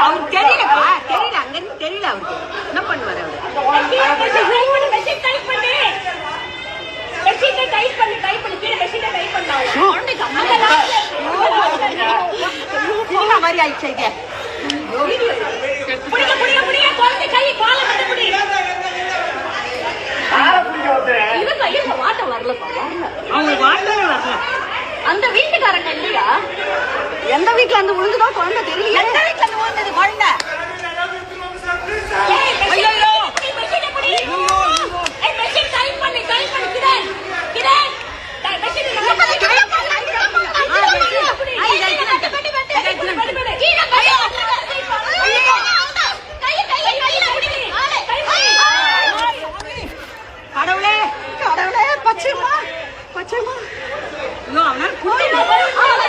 அவருக்கு தெரியலப்பா, தெரியல, அங்க இருந்து தெரியல அவருக்கு என்ன பண்ணுவாரு அவரு மாதிரி ஆயிடுச்சு. அவங்களுக்கு வாட்டமே வரல. அந்த வீட்டுக்காரங்க இல்லையா? எந்த வீட்டுல அந்த விழுந்துதான் குழந்தை தெரியல. எந்த வீட்டுல அந்த விழுந்தது குழந்தை? கடவுளே, கடவுளே, பச்சைமா, பச்சைமா. ஐயோ, அவனால